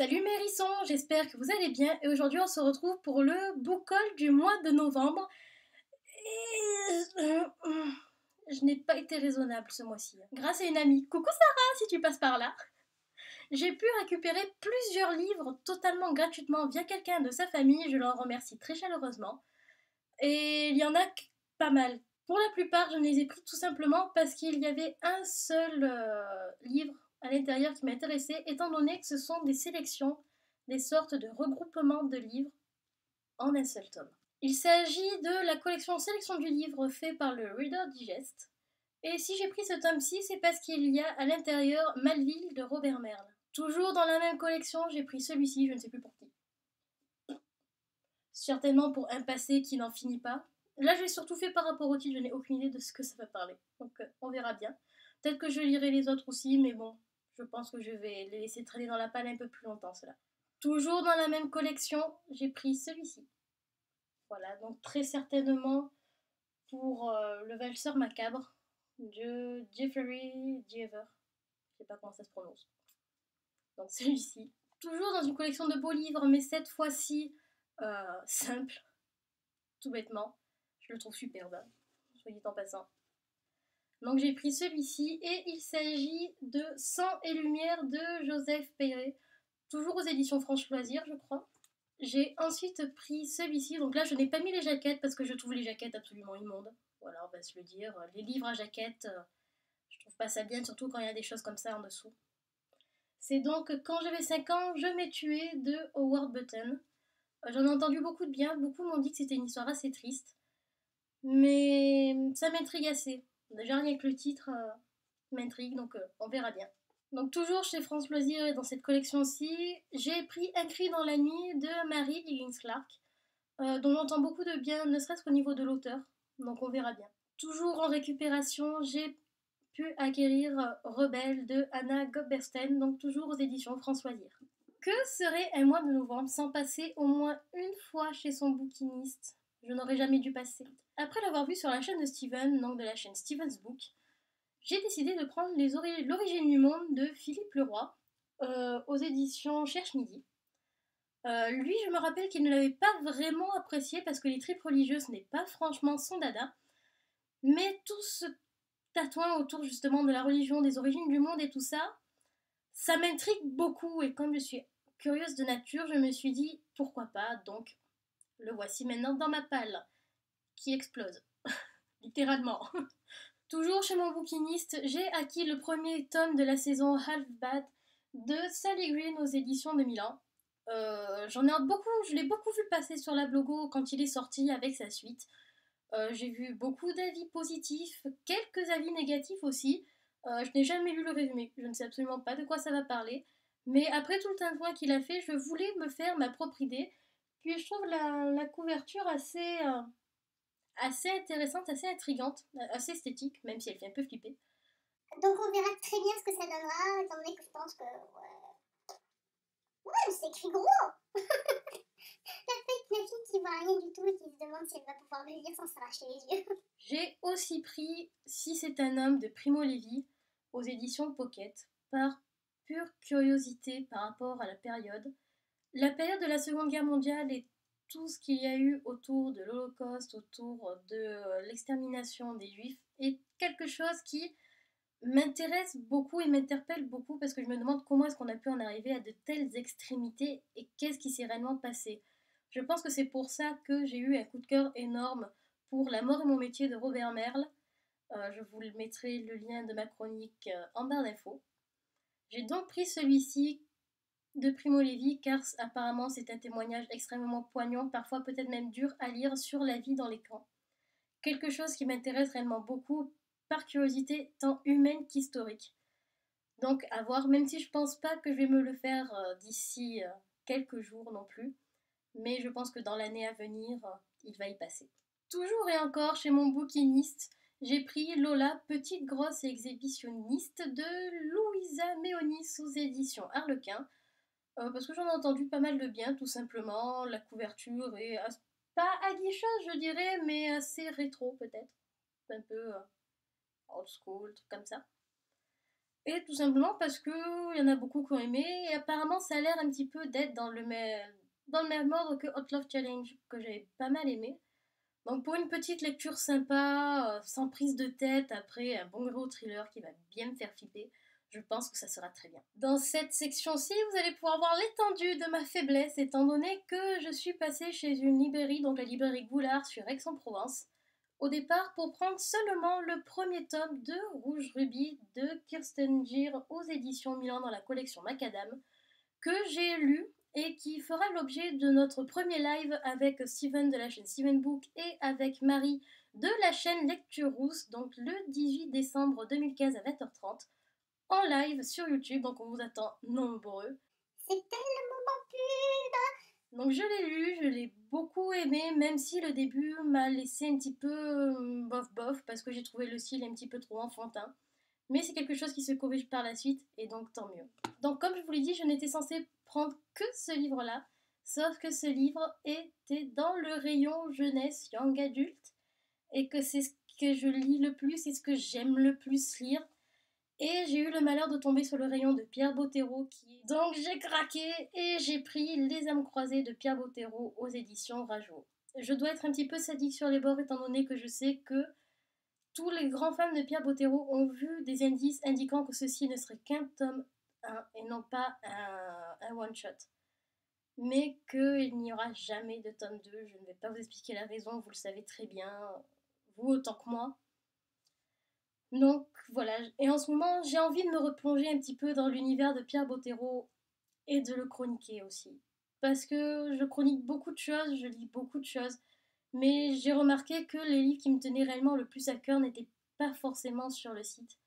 Salut mes hérissons, j'espère que vous allez bien et aujourd'hui on se retrouve pour le book haul du mois de novembre. Je n'ai pas été raisonnable ce mois-ci. Grâce à une amie, coucou Sarah si tu passes par là, j'ai pu récupérer plusieurs livres totalement gratuitement via quelqu'un de sa famille, je l'en remercie très chaleureusement. Et il y en a pas mal. Pour la plupart, je ne les ai pris tout simplement parce qu'il y avait un seul livre à l'intérieur qui m'intéressait, étant donné que ce sont des sélections, des sortes de regroupements de livres en un seul tome. Il s'agit de la collection Sélection du livre fait par le Reader Digest. Et si j'ai pris ce tome-ci, c'est parce qu'il y a à l'intérieur Malville de Robert Merle. Toujours dans la même collection, j'ai pris celui-ci, je ne sais plus pour qui. Certainement pour un passé qui n'en finit pas. Là, je l'ai surtout fait par rapport au titre, je n'ai aucune idée de ce que ça va parler. Donc, on verra bien. Peut-être que je lirai les autres aussi, mais bon, je pense que je vais les laisser traîner dans la palle un peu plus longtemps, cela. Toujours dans la même collection, j'ai pris celui-ci. Voilà, donc très certainement pour le valseur macabre de Jeffrey Deaver. Je sais pas comment ça se prononce. Donc celui-ci. Toujours dans une collection de beaux livres, mais cette fois-ci simple, tout bêtement. Je le trouve superbe, soit dit en passant. Donc j'ai pris celui-ci et il s'agit de Sang et Lumière de Joseph Perret, toujours aux éditions France Loisirs, je crois. J'ai ensuite pris celui-ci, donc là je n'ai pas mis les jaquettes parce que je trouve les jaquettes absolument immondes. Voilà, on va se le dire. Les livres à jaquettes, je trouve pas ça bien, surtout quand il y a des choses comme ça en dessous. C'est donc Quand j'avais 5 ans, je m'ai tué de Howard Button. J'en ai entendu beaucoup de bien, beaucoup m'ont dit que c'était une histoire assez triste. Mais ça m'intrigue assez. Déjà rien que le titre m'intrigue, donc on verra bien. Donc toujours chez France Loisirs et dans cette collection-ci, j'ai pris Un cri dans la nuit de Mary Higgins Clark, dont j'entends beaucoup de bien, ne serait-ce qu'au niveau de l'auteur, donc on verra bien. Toujours en récupération, j'ai pu acquérir Rebelle de Anna Goberstein, donc toujours aux éditions France Loisirs. Que serait un mois de novembre sans passer au moins une fois chez son bouquiniste? Je n'aurais jamais dû passer. Après l'avoir vu sur la chaîne de Steven, donc de la chaîne Steven's Book, j'ai décidé de prendre L'origine du monde de Philippe Leroy aux éditions Cherche Midi. Lui, je me rappelle qu'il ne l'avait pas vraiment apprécié parce que les tripes religieuses n'est pas franchement son dada, mais tout ce tatouin autour justement de la religion, des origines du monde et tout ça, ça m'intrigue beaucoup et comme je suis curieuse de nature, je me suis dit pourquoi pas, donc le voici maintenant dans ma palle qui explose, littéralement. Toujours chez mon bouquiniste, j'ai acquis le premier tome de la saison Half Bad de Sally Green aux éditions de Milan. Je l'ai beaucoup vu passer sur la blogo quand il est sorti avec sa suite. J'ai vu beaucoup d'avis positifs, quelques avis négatifs aussi. Je n'ai jamais lu le résumé, je ne sais absolument pas de quoi ça va parler. Mais après tout le tintouin qu'il a fait, je voulais me faire ma propre idée. Puis je trouve la couverture assez intéressante, assez intrigante, assez esthétique, même si elle fait un peu flipper. Donc on verra très bien ce que ça donnera, étant donné que je pense que... Ouais, c'est écrit gros. Perfect, la fille qui voit rien du tout et qui se demande si elle va pouvoir le lire sans s'arracher les yeux. J'ai aussi pris Si c'est un homme de Primo Levi aux éditions Pocket par pure curiosité par rapport à la période. La période de la Seconde Guerre mondiale et tout ce qu'il y a eu autour de l'Holocauste, autour de l'extermination des Juifs est quelque chose qui m'intéresse beaucoup et m'interpelle beaucoup parce que je me demande comment est-ce qu'on a pu en arriver à de telles extrémités et qu'est-ce qui s'est réellement passé. Je pense que c'est pour ça que j'ai eu un coup de cœur énorme pour La mort et mon métier de Robert Merle. Je vous mettrai le lien de ma chronique en barre d'infos. J'ai donc pris celui-ci de Primo Levi car apparemment c'est un témoignage extrêmement poignant, parfois peut-être même dur à lire sur la vie dans les camps. Quelque chose qui m'intéresse réellement beaucoup par curiosité tant humaine qu'historique. Donc à voir, même si je pense pas que je vais me le faire d'ici quelques jours non plus, mais je pense que dans l'année à venir, il va y passer. Toujours et encore chez mon bouquiniste, j'ai pris Lola, petite grosse et exhibitionniste de Louisa Méonis sous édition Harlequin, parce que j'en ai entendu pas mal de bien, tout simplement. La couverture est pas aguicheuse, je dirais, mais assez rétro peut-être, un peu old school, truc comme ça. Et tout simplement parce que il y en a beaucoup qui ont aimé, et apparemment ça a l'air un petit peu d'être dans le même ordre que Hot Love Challenge, que j'avais pas mal aimé. Donc pour une petite lecture sympa, sans prise de tête, après un bon gros thriller qui va bien me faire flipper, je pense que ça sera très bien. Dans cette section-ci, vous allez pouvoir voir l'étendue de ma faiblesse, étant donné que je suis passée chez une librairie, donc la librairie Goulard sur Aix-en-Provence, au départ pour prendre seulement le premier tome de Rouge Rubis de Kirsten Gir aux éditions Milan dans la collection Macadam, que j'ai lu et qui fera l'objet de notre premier live avec Steven de la chaîne Steven Book et avec Marie de la chaîne Lecture Rousse, donc le 18 décembre 2015 à 20h30, en live sur YouTube, donc on vous attend nombreux. C'était le moment pub. Donc je l'ai lu, je l'ai beaucoup aimé, même si le début m'a laissé un petit peu bof bof, parce que j'ai trouvé le style un petit peu trop enfantin. Mais c'est quelque chose qui se corrige par la suite, et donc tant mieux. Donc comme je vous l'ai dit, je n'étais censée prendre que ce livre-là, sauf que ce livre était dans le rayon jeunesse, young adulte, et que c'est ce que je lis le plus et ce que j'aime le plus lire. Et j'ai eu le malheur de tomber sur le rayon de Pierre Bottero qui... Donc j'ai craqué et j'ai pris Les âmes croisées de Pierre Bottero aux éditions Rajo. Je dois être un petit peu sadique sur les bords étant donné que je sais que tous les grands fans de Pierre Bottero ont vu des indices indiquant que ceci ne serait qu'un tome 1 et non pas un one-shot. Mais qu'il n'y aura jamais de tome 2. Je ne vais pas vous expliquer la raison, vous le savez très bien, vous autant que moi. Donc voilà, et en ce moment j'ai envie de me replonger un petit peu dans l'univers de Pierre Bottero et de le chroniquer aussi. Parce que je chronique beaucoup de choses, je lis beaucoup de choses, mais j'ai remarqué que les livres qui me tenaient réellement le plus à cœur n'étaient pas forcément sur le site.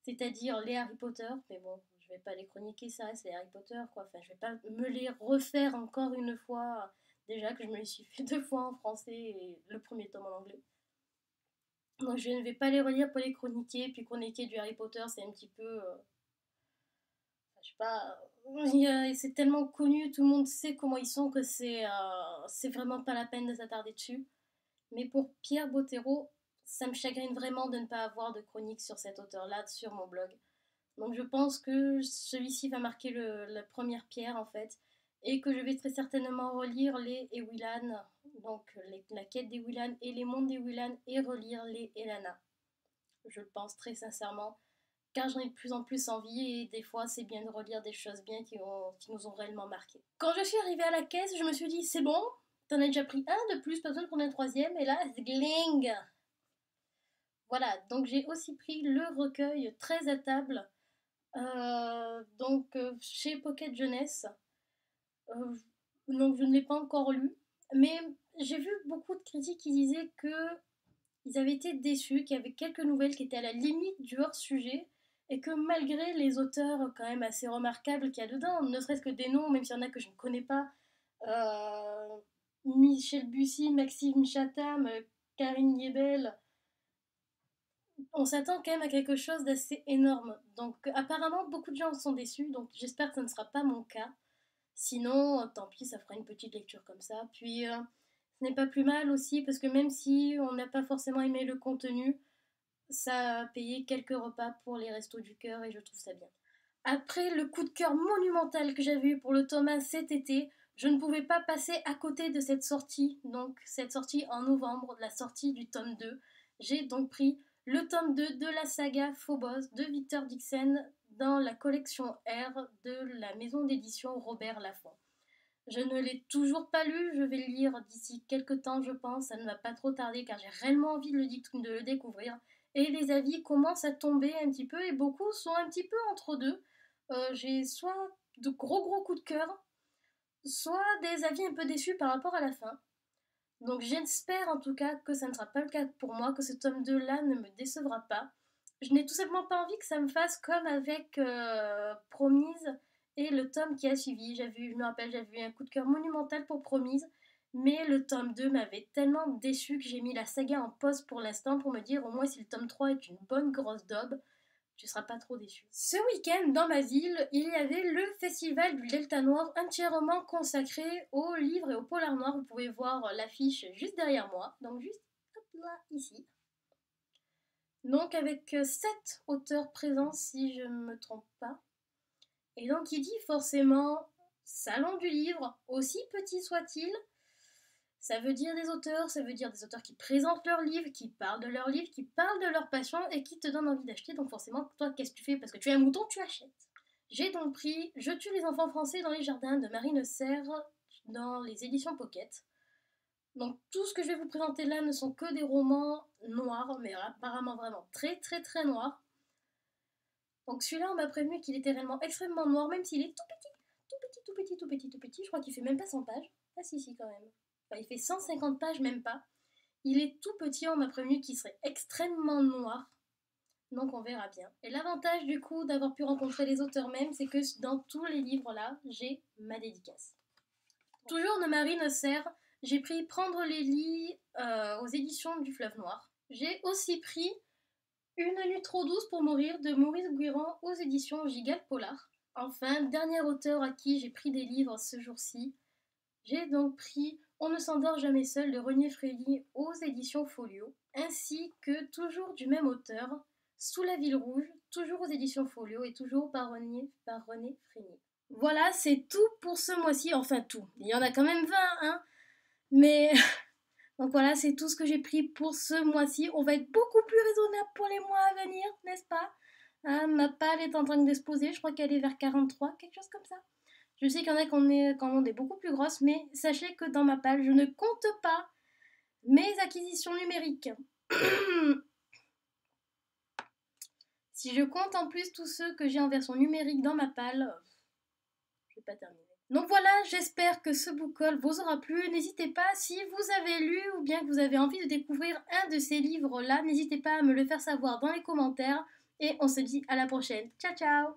C'est-à-dire les Harry Potter, mais bon, je vais pas les chroniquer, ça reste les Harry Potter, quoi. Enfin, je vais pas me les refaire encore une fois, déjà que je me les suis fait 2 fois en français et le premier tome en anglais. Donc je ne vais pas les relire pour les chroniquer, puis chroniquer du Harry Potter, c'est un petit peu... je sais pas, c'est tellement connu, tout le monde sait comment ils sont que c'est vraiment pas la peine de s'attarder dessus. Mais pour Pierre Bottero, ça me chagrine vraiment de ne pas avoir de chronique sur cet auteur-là sur mon blog. Donc je pense que celui-ci va marquer la première pierre en fait, et que je vais très certainement relire les Ewilan, donc la quête des Willan et les mondes des Willan, et relire les Elana. Je le pense très sincèrement, car j'en ai de plus en plus envie et des fois c'est bien de relire des choses bien qui nous ont réellement marqué. Quand je suis arrivée à la caisse, je me suis dit c'est bon, t'en as déjà pris un de plus, pas besoin de prendre un troisième, et là, gling. Voilà, donc j'ai aussi pris le recueil Très à table, chez Pocket Jeunesse. Euh, donc je ne l'ai pas encore lu, mais j'ai vu beaucoup de critiques qui disaient que ils avaient été déçus, qu'il y avait quelques nouvelles qui étaient à la limite du hors-sujet, et que malgré les auteurs quand même assez remarquables qu'il y a dedans, ne serait-ce que des noms, même s'il y en a que je ne connais pas, euh, Michel Bussy, Maxime Chatham, Karine Niebel, on s'attend quand même à quelque chose d'assez énorme. Donc apparemment beaucoup de gens sont déçus, donc j'espère que ce ne sera pas mon cas. Sinon, tant pis, ça fera une petite lecture comme ça. Puis ce n'est pas plus mal aussi, parce que même si on n'a pas forcément aimé le contenu, ça a payé quelques repas pour les restos du cœur et je trouve ça bien. Après le coup de cœur monumental que j'avais eu pour le Thomas cet été, je ne pouvais pas passer à côté de cette sortie, donc cette sortie en novembre, la sortie du tome 2. J'ai donc pris le tome 2 de la saga Phobos de Victor Dixon dans la collection R de la maison d'édition Robert Laffont. Je ne l'ai toujours pas lu, je vais le lire d'ici quelques temps je pense, ça ne va pas trop tarder car j'ai réellement envie de le découvrir. Et les avis commencent à tomber un petit peu et beaucoup sont un petit peu entre deux. J'ai soit de gros coups de cœur, soit des avis un peu déçus par rapport à la fin. Donc j'espère en tout cas que ça ne sera pas le cas pour moi, que ce tome 2 là ne me décevra pas. Je n'ai tout simplement pas envie que ça me fasse comme avec Promise et le tome qui a suivi. Je me rappelle, j'avais eu un coup de cœur monumental pour Promise, mais le tome 2 m'avait tellement déçu que j'ai mis la saga en pause pour l'instant pour me dire au moins si le tome 3 est une bonne grosse daube, tu seras pas trop déçu. Ce week-end, dans ma ville, il y avait le festival du Delta Noir entièrement consacré aux livres et aux polars noirs. Vous pouvez voir l'affiche juste derrière moi, donc juste hop là, ici. Donc avec 7 auteurs présents si je ne me trompe pas. Et donc il dit forcément salon du livre, aussi petit soit-il. Ça veut dire des auteurs, ça veut dire des auteurs qui présentent leurs livres, qui parlent de leurs livres, qui parlent de leur passion et qui te donnent envie d'acheter. Donc forcément, toi, qu'est-ce que tu fais? Parce que tu es un mouton, tu achètes. J'ai donc pris Je tue les enfants français dans les jardins de Marine Serre dans les éditions Pocket. Donc tout ce que je vais vous présenter là ne sont que des romans noirs, mais apparemment vraiment très très très noirs. Donc celui-là, on m'a prévenu qu'il était réellement extrêmement noir, même s'il est tout petit, tout petit, tout petit, tout petit, tout petit. Je crois qu'il fait même pas 100 pages. Ah si, quand même. Enfin, il fait 150 pages, même pas. Il est tout petit, on m'a prévenu qu'il serait extrêmement noir. Donc on verra bien. Et l'avantage du coup d'avoir pu rencontrer les auteurs même, c'est que dans tous les livres là, j'ai ma dédicace. Toujours de Marine Serre, j'ai pris Prendre les lits aux éditions du Fleuve Noir. J'ai aussi pris Une nuit trop douce pour mourir de Maurice Guéran aux éditions Gigale Polar. Enfin, dernier auteur à qui j'ai pris des livres ce jour-ci, j'ai donc pris On ne s'endort jamais seul de René Frély aux éditions Folio, ainsi que toujours du même auteur, Sous la ville rouge, toujours aux éditions Folio et toujours par René Frély. Voilà, c'est tout pour ce mois-ci, enfin tout. Il y en a quand même 20, hein. Mais donc voilà, c'est tout ce que j'ai pris pour ce mois-ci. On va être beaucoup plus raisonnable pour les mois à venir, n'est-ce pas? Hein, ma palle est en train d'exploser, je crois qu'elle est vers 43, quelque chose comme ça. Je sais qu'il y en a qui en ont des beaucoup plus grosses, mais sachez que dans ma palle, je ne compte pas mes acquisitions numériques. Si je compte en plus tous ceux que j'ai en version numérique dans ma palle, je vais pas terminer. Donc voilà, j'espère que ce book haul vous aura plu. N'hésitez pas, si vous avez lu ou bien que vous avez envie de découvrir un de ces livres-là, n'hésitez pas à me le faire savoir dans les commentaires. Et on se dit à la prochaine. Ciao ciao!